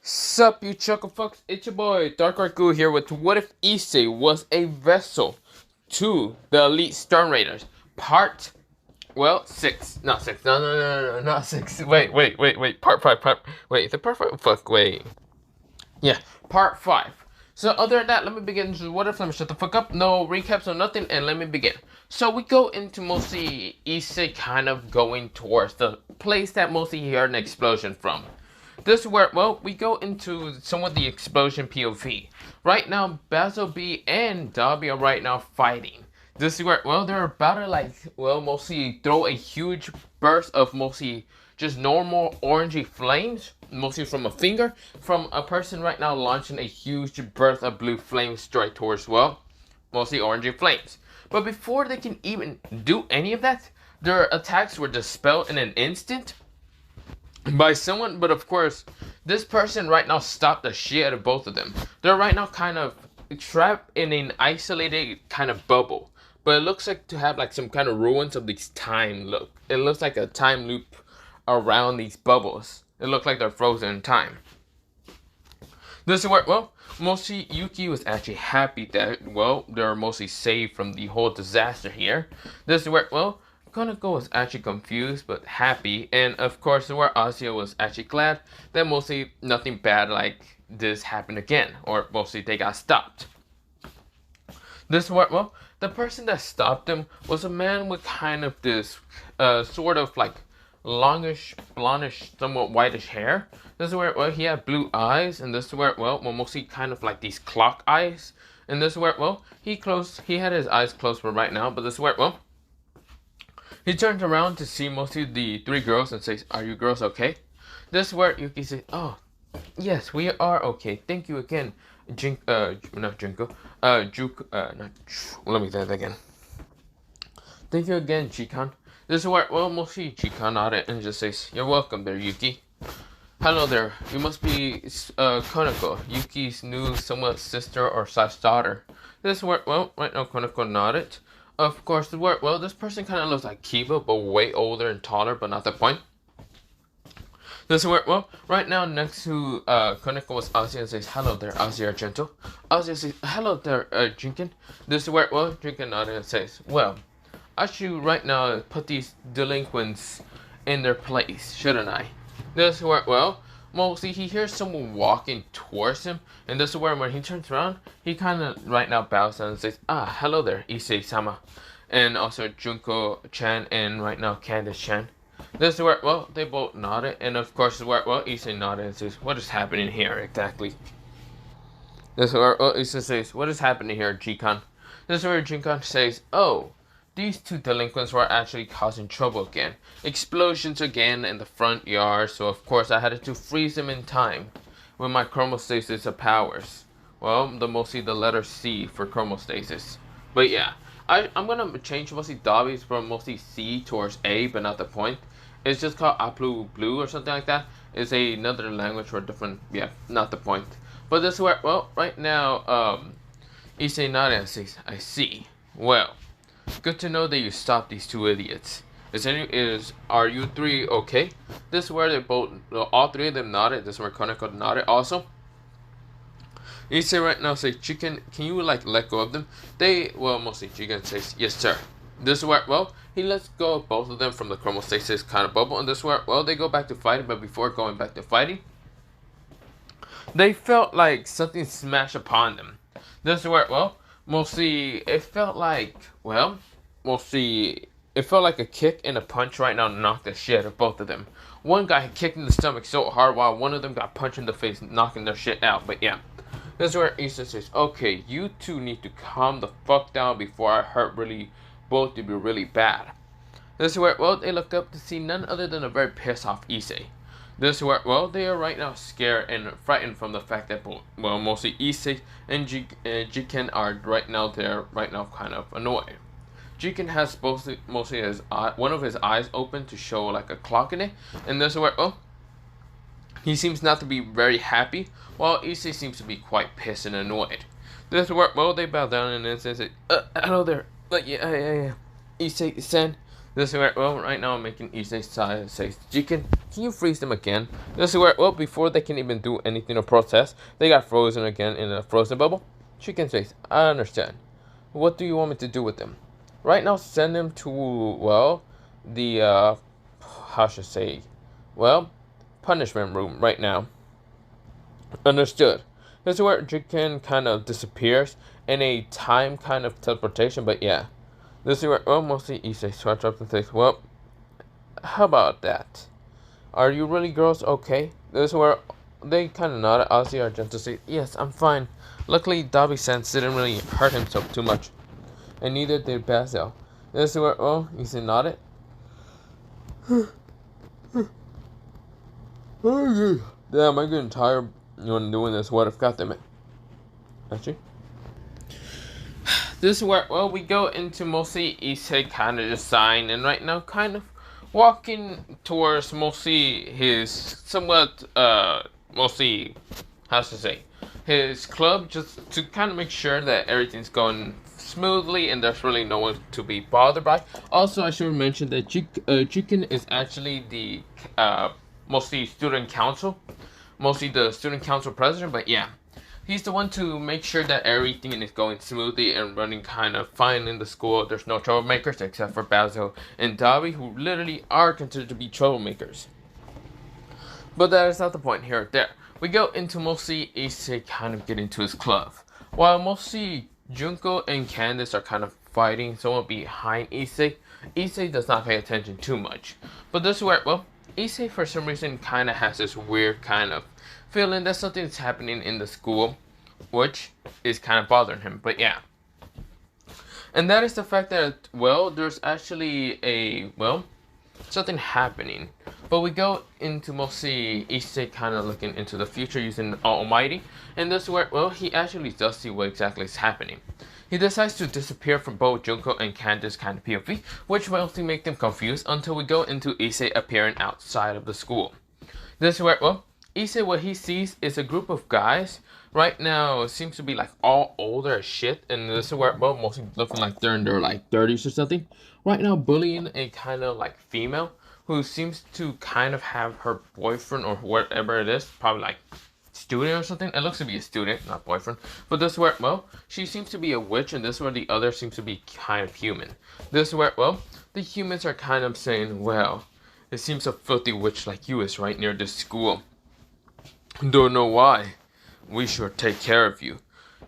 Sup, you chuckle fucks? It's your boy Dark Argu here with What If Issei Was a Vessel to the Elite Sternritters Part 6. Not 6. No, not 6. Wait. Wait, the part 5. Fuck, wait. Yeah, Part 5. So, other than that, let me begin. What if? Let me shut the fuck up. No recaps or nothing, and let me begin. So, we go into mostly Issei kind of going towards the place that mostly he heard an explosion from. This is where, well, we go into somewhat the explosion POV. Right now, Basil B and Dobby are right now fighting. This is where, well, they're about to, mostly throw a huge burst of mostly just normal orangey flames, mostly from a finger, from a person right now launching a huge burst of blue flames straight towards, well, mostly orangey flames. But before they can even do any of that, their attacks were dispelled in an instant by someone, but of course, this person right now stopped the shit out of both of them. They're right now kind of trapped in an isolated kind of bubble, but it looks like to have like some kind of ruins of this time look. It looks like a time loop around these bubbles. It looks like they're frozen in time. This is where, well, mostly Yuki was actually happy that, well, they're mostly saved from the whole disaster here. This is where, well, Konako was actually confused but happy, and of course where Asya was actually glad that mostly nothing bad like this happened again, or mostly they got stopped. This where, well, the person that stopped them was a man with kind of this sort of like longish, blondish, somewhat whitish hair. This is where, well, he had blue eyes, and this is where, well, mostly kind of like these clock eyes. And this is where, well, he had his eyes closed for right now, but this is where, well, he turns around to see mostly the three girls and says, "Are you girls okay?" This is where Yuki says, "Oh, yes, we are okay. Thank you again, not Junko, let me say that again. Thank you again, Chikan." This is where, well, mostly Chikan nodded and just says, "You're welcome there, Yuki." "Hello there. You must be Konako, Yuki's new somewhat sister or slash daughter." This is where, well, right now Konako nodded. Of course, well, this person kind of looks like Kiva, but way older and taller, but not the point. This is where, well, right now next to Koneko was Ozzy and says, "Hello there, Ozzy Argento." Ozzy says, "Hello there, Jinkin." This is where, well, Jinkin nodded and says, "Well, I should right now put these delinquents in their place, shouldn't I?" This is where, well, mostly he hears someone walking towards him, and this is where when he turns around, he kind of right now bows down and says, "Ah, hello there, Issei-sama." And also Junko-chan and right now Candace-chan. This is where, well, they both nodded, and of course, where, well, Issei nodded and says, "What is happening here exactly?" This is where, well, Issei says, "What is happening here, Jikan?" This is where Jinkan says, "Oh, these two delinquents were actually causing trouble again. Explosions again in the front yard, so of course I had to freeze them in time with my chromostasis of powers." Well, mostly the letter C for chromostasis. But yeah, I'm gonna change mostly Dobby's from mostly C towards A, but not the point. It's just called Aplu Blue or something like that. It's another language for a different, yeah, not the point. But this is where, well, right now, Issei Nara says, "I see. Well, good to know that you stopped these two idiots. Are you three okay?" This is where they both, all three of them nodded. This is where Koneko nodded also. Issei right now says, "Chicken, can you like let go of them?" Mostly Chicken says, "Yes, sir." This is where, well, he lets go of both of them from the chromostasis kind of bubble, and this is where, well, they go back to fighting, but before going back to fighting, they felt like something smashed upon them. This is where, well, mostly it felt like, well, mostly it felt like a kick and a punch right now knocked the shit out of both of them. One guy kicked in the stomach so hard while one of them got punched in the face, knocking their shit out. But yeah, this is where Issa says, "Okay, you two need to calm the fuck down before I hurt both to be really bad." This is where, well, they look up to see none other than a very pissed off Issei. This is where, well, they are right now scared and frightened from the fact that, well, mostly Issei and Jiken are right now kind of annoyed. Jiken has mostly his one of his eyes open to show like a clock in it, and this is where, oh, he seems not to be very happy, while Issei seems to be quite pissed and annoyed. This is where, well, they bow down and then say, "Hello there, yeah, Issei-san, This is where, well, right now I'm making Issei say, can you freeze them again? This is where, well, before they can even do anything to protest, they got frozen again in a frozen bubble. Chicken says, I understand. What do you want me to do with them? Right now, send them to, well, the, how should I say, well, punishment room right now. Understood. This is where Chicken kind of disappears in a time kind of teleportation, but yeah. This is where, well, mostly Issei starts up and says, well, how about that? Are you really girls okay? This is where they kind of nod at Ozzy Argento to say, yes, I'm fine. Luckily, Dobby Sense didn't really hurt himself too much. And neither did Basil. This is where, well, Issei nodded. Damn, I'm getting tired when doing this. What if God damn it. Actually. This is where, well, we go into mostly Issei kind of design, and right now kind of walking towards mostly his somewhat, mostly, how to say, his club, just to kind of make sure that everything's going smoothly and there's really no one to be bothered by. Also, I should mention that Chicken is actually the, mostly student council, mostly the student council president, but yeah. He's the one to make sure that everything is going smoothly and running kind of fine in the school. There's no troublemakers except for Basil and Dobby, who literally are considered to be troublemakers. But that is not the point here. There, we go into mostly Issei kind of getting to his club. While mostly Junko and Candace are kind of fighting someone behind Issei, Issei does not pay attention too much. But this is where, well, Issei for some reason kind of has this weird kind of feeling that something is happening in the school, which is kind of bothering him. But yeah. And that is the fact that, well, there's actually something happening. But we go into mostly Issei kind of looking into the future using Almighty. And this is where, well, he actually does see what exactly is happening. He decides to disappear from both Junko and Candace kind of POV, which mostly make them confused until we go into Issei appearing outside of the school. This is where, well, Issei, what he sees is a group of guys. Right now, it seems to be like all older as shit. And this is where, well, mostly looking like they're in their like 30s or something. Right now, bullying a kind of like female who seems to kind of have her boyfriend or whatever it is. Probably like student or something. It looks to be a student, not boyfriend. But this is where, well, she seems to be a witch. And this is where the other seems to be kind of human. This is where, well, the humans are kind of saying, well, it seems a filthy witch like you is right near this school. Don't know why. We should take care of you.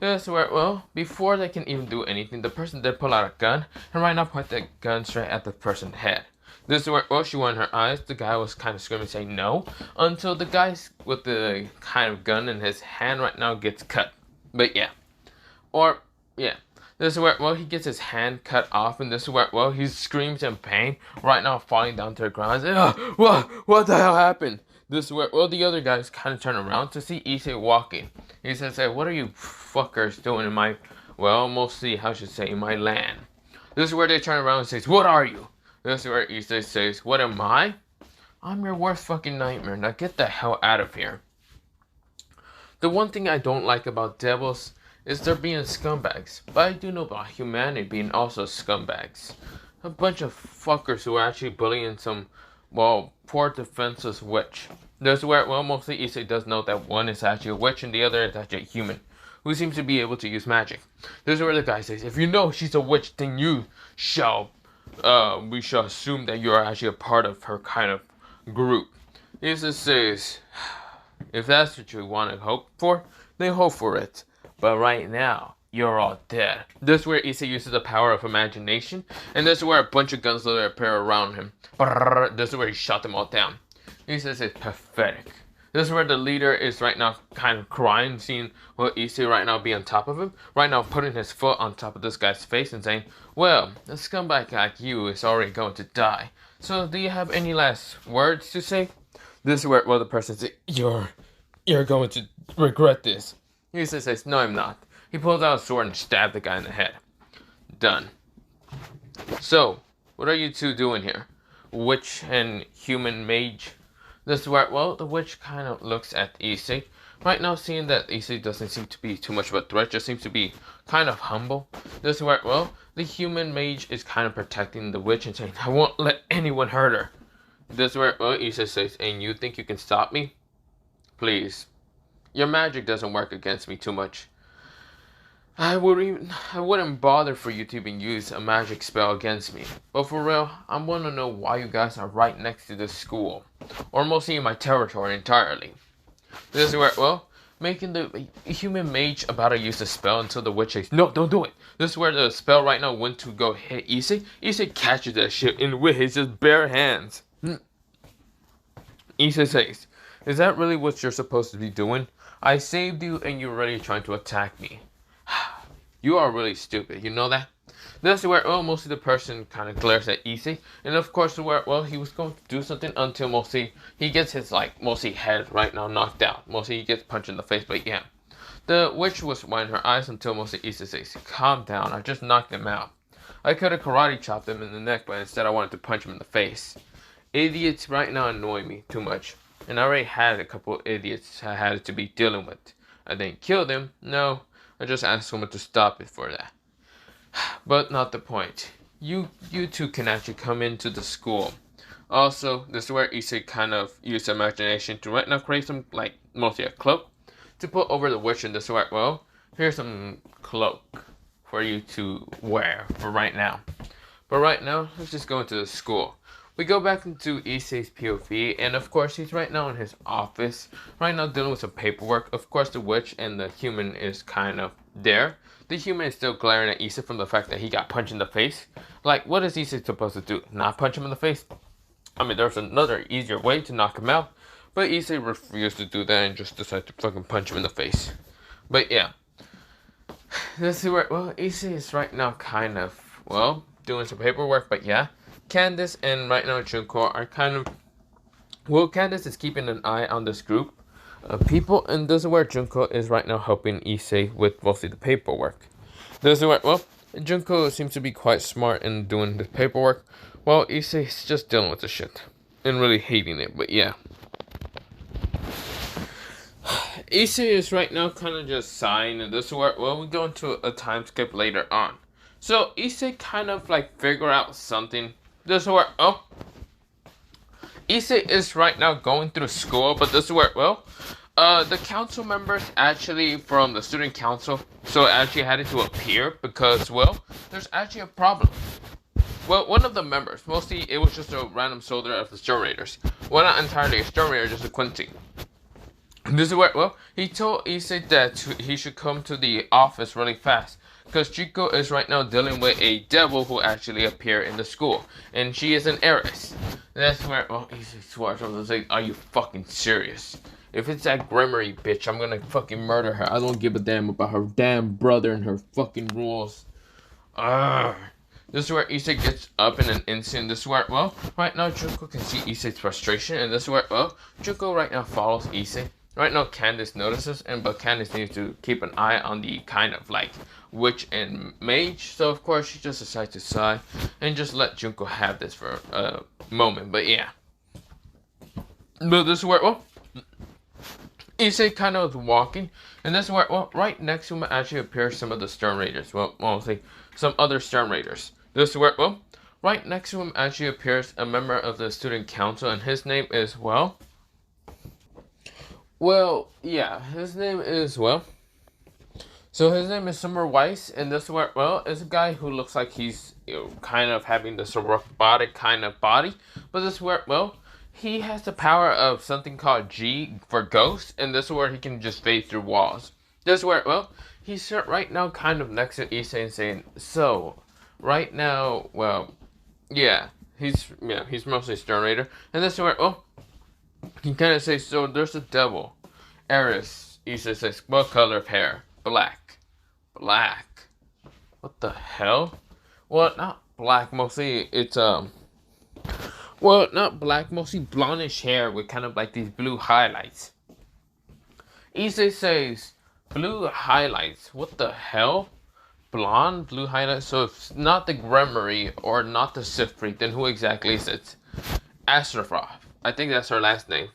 This where, well, before they can even do anything, the person did pull out a gun and right now point the gun straight at the person's head. This is where, well, she won her eyes. The guy was kind of screaming, saying no, until the guy with the kind of gun in his hand right now gets cut. But yeah. Or, yeah. This is where, well, he gets his hand cut off, and this is where, well, he screams in pain, right now falling down to the ground. What the hell happened? This is where, well, the other guys kind of turn around to see Issei walking. He says, hey, what are you fuckers doing in my, well, mostly, how should I say, in my land? This is where they turn around and says, what are you? This is where Issei says, what am I? I'm your worst fucking nightmare. Now get the hell out of here. The one thing I don't like about devils is they're being scumbags. But I do know about humanity being also scumbags. A bunch of fuckers who are actually bullying some, well, poor defenseless witch. This is where, well, mostly Issei does know that one is actually a witch and the other is actually a human who seems to be able to use magic. This is where the guy says, if you know she's a witch, then you shall, we shall assume that you are actually a part of her kind of group. Issei says, if that's what you want to hope for, then hope for it. But right now, you're all dead. This is where Issei uses the power of imagination, and this is where a bunch of guns literally appear around him. This is where he shot them all down. Issei is pathetic. This is where the leader is right now kind of crying, seeing what Issei right now be on top of him. Right now putting his foot on top of this guy's face and saying, well, a scumbag like you is already going to die. So do you have any last words to say? This is where, well, the person says, you're going to regret this. Issei says, no, I'm not. He pulls out a sword and stabs the guy in the head. Done. So, what are you two doing here? Witch and human mage. This is where, well, the witch kind of looks at Issei. Right now, seeing that Issei doesn't seem to be too much of a threat, just seems to be kind of humble. This is where, well, the human mage is kind of protecting the witch and saying, I won't let anyone hurt her. This is where, well, Issei says, and you think you can stop me? Please. Your magic doesn't work against me too much. I wouldn't bother for you to even use a magic spell against me. But for real, I want to know why you guys are right next to this school. Or mostly in my territory entirely. This is where, well, making the human mage about to use the spell until the witch says, no, don't do it. This is where the spell right now went to go hit Issei. Issei catches that shit in with his just bare hands. Issei says, is that really what you're supposed to be doing? I saved you and you're already trying to attack me. You are really stupid, you know that? This is where, well, mostly the person kind of glares at Issei. And of course, where, well, he was going to do something until mostly he gets his, like, mostly head right now knocked out. Mostly he gets punched in the face, but yeah. The witch was winding her eyes until mostly Issei says, calm down, I just knocked him out. I could have karate chopped him in the neck, but instead I wanted to punch him in the face. Idiots right now annoy me too much. And I already had a couple of idiots I had to be dealing with. I didn't kill them, no. I just asked someone to stop it for that. But not the point. You two can actually come into the school. Also, this is where Issei kind of used imagination to right now create some, like, mostly a cloak to put over the witch. And this is where, well, here's some cloak for you to wear for right now. But right now, let's just go into the school. We go back into Issei's POV, and of course, he's right now in his office, right now dealing with some paperwork. Of course, the witch and the human is kind of there. The human is still glaring at Issei from the fact that he got punched in the face. Like, what is Issei supposed to do? Not punch him in the face? I mean, there's another easier way to knock him out, but Issei refused to do that and just decided to fucking punch him in the face. But yeah, this is where, well, Issei is right now kind of, well, doing some paperwork, but yeah. Candace and right now Junko are kind of, well, Candace is keeping an eye on this group of people, and this is where Junko is right now helping Issei with mostly the paperwork. This is where, well, Junko seems to be quite smart in doing the paperwork, while Issei is just dealing with the shit and really hating it, but yeah. Issei is right now kind of just sighing, and this is where, well, we go into a time skip later on. So Issei kind of like figure out something. This is where, oh, Issei is right now going through school, but this is where, well, the council members actually from the student council, so actually had to appear because, well, there's actually a problem. Well, one of the members, mostly it was just a random soldier of the Sternritters. Well, not entirely a Sternritter, just a Quincy. This is where, well, he told Issei that he should come to the office really fast. Because Chico is right now dealing with a devil who actually appeared in the school. And she is an heiress. That's where, well, Issei swears. I was like, are you fucking serious? If it's that Gremory bitch, I'm gonna fucking murder her. I don't give a damn about her damn brother and her fucking rules. This is where Issei gets up in an instant. This is where, well, right now Junko can see Issei's frustration. And this is where, well, Junko right now follows Issei. Right now Candace notices, but Candace needs to keep an eye on the kind of like witch and mage. So of course she just decides to sigh and just let Junko have this for a moment. But yeah. But this is where, well, Issei kind of was walking, and this is where, well, right next to him actually appears some of the Sternritters. Well, mostly some other Sternritters. This is where, well, right next to him actually appears a member of the student council, and his name is, well, yeah, his name is, well, so his name is Summer Weiss, and this is where, well, is a guy who looks like he's, you know, kind of having this robotic kind of body, but this is where, well, he has the power of something called G for ghost, and this is where he can just fade through walls. This is where, well, he's right now kind of next to Issei and saying, so, right now, well, yeah, he's mostly Sternritter, and this is where, well, he kind of says, so there's a devil. Heirness. Issei says, what color of hair? Black. Black. What the hell? Well, not black, mostly it's, well, not black, mostly blondish hair with kind of like these blue highlights. Issei says, blue highlights. What the hell? Blonde, blue highlights? So if it's not the Gremory or not the Sifri, then who exactly is it? Astrophoth. I think that's her last name.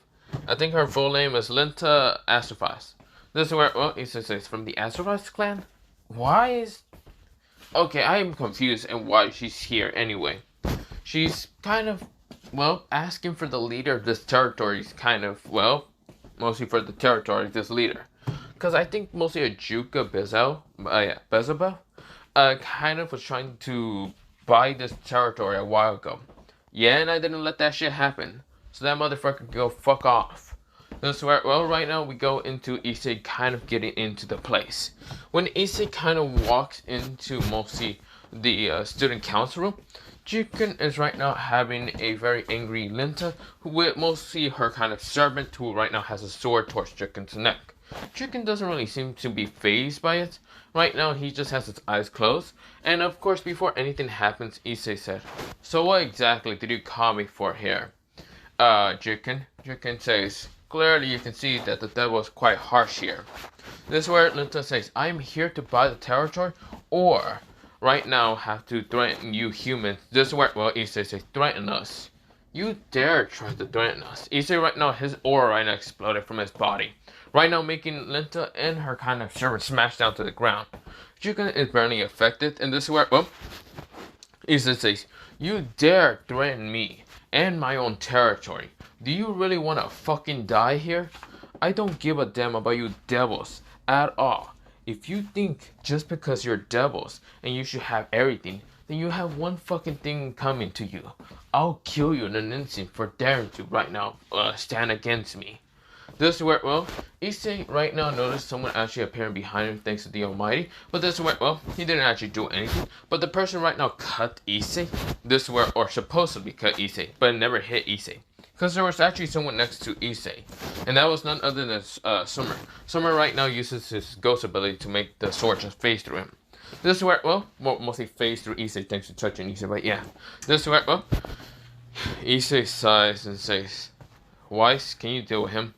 I think her full name is Linta Astrophos. This is where, well, it says from the Astrophos clan? Why is... Okay, I am confused and why she's here anyway. She's kind of, well, asking for the leader of this territory is kind of, well, mostly for the territory of this leader. Because I think mostly Ajuka Bezabel, kind of was trying to buy this territory a while ago. Yeah, and I didn't let that shit happen. So that motherfucker can go fuck off. That's where, well, right now we go into Issei kind of getting into the place. When Issei kind of walks into mostly the student council room, Jikun is right now having a very angry Linta, with mostly her kind of servant who right now has a sword towards Jikun's neck. Jikun doesn't really seem to be fazed by it. Right now he just has his eyes closed. And of course before anything happens, Issei said, "So what exactly did you call me for here?" Jikun says, "Clearly you can see that the devil is quite harsh here." This is where Linta says, "I am here to buy the territory, or right now have to threaten you humans." This is where, well, Issei says, "Threaten us? You dare try to threaten us?" Issei right now, his aura right now exploded from his body. Right now making Linta and her kind of servant smash down to the ground. Jikun is barely affected, and this is where, well, Issei says, "You dare threaten me and my own territory. Do you really want to fucking die here? I don't give a damn about you devils at all. If you think just because you're devils and you should have everything, then you have one fucking thing coming to you. I'll kill you in an instant for daring to right now stand against me." This is where, well, Issei right now noticed someone actually appearing behind him thanks to the Almighty. But this is where, well, he didn't actually do anything. But the person right now cut Issei. This is where, or supposedly cut Issei, but it never hit Issei. Because there was actually someone next to Issei. And that was none other than Summer. Summer right now uses his ghost ability to make the sword just phase through him. This is where, well, mostly phase through Issei thanks to touching Issei, but yeah. This is where, well, Issei sighs and says, "Weiss, can you deal with him?"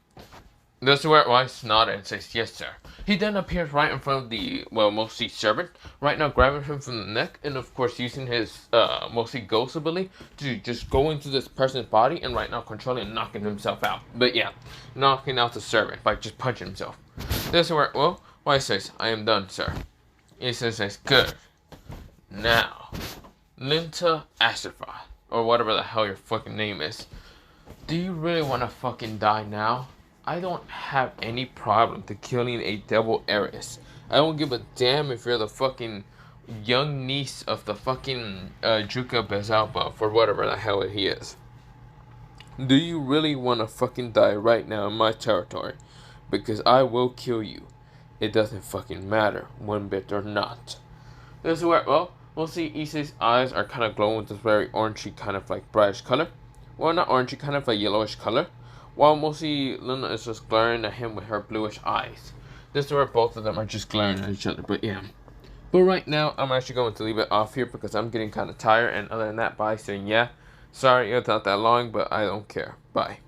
This is where Weiss nodded and says, "Yes, sir." He then appears right in front of the, well, mostly servant, right now grabbing him from the neck, and of course using his, mostly ghost ability to just go into this person's body, and right now controlling and knocking himself out. But yeah, knocking out the servant by just punching himself. This is where, well, Weiss says, "I am done, sir." He says, "Good. Now, Linta Astrophos, or whatever the hell your fucking name is, do you really want to fucking die now? I don't have any problem to killing a devil heiress. I don't give a damn if you're the fucking young niece of the fucking Juka Bezalba, for whatever the hell he is. Do you really want to fucking die right now in my territory? Because I will kill you. It doesn't fucking matter, one bit or not." This is where, well, we'll see Issei's eyes are kind of glowing with this very orangey kind of like brightest color. Well, not orangey, kind of a yellowish color. While mostly Luna is just glaring at him with her bluish eyes. This is where both of them are just glaring at each other, but yeah. But right now, I'm actually going to leave it off here because I'm getting kind of tired, and other than that, bye, saying yeah. Sorry it's not that long, but I don't care. Bye.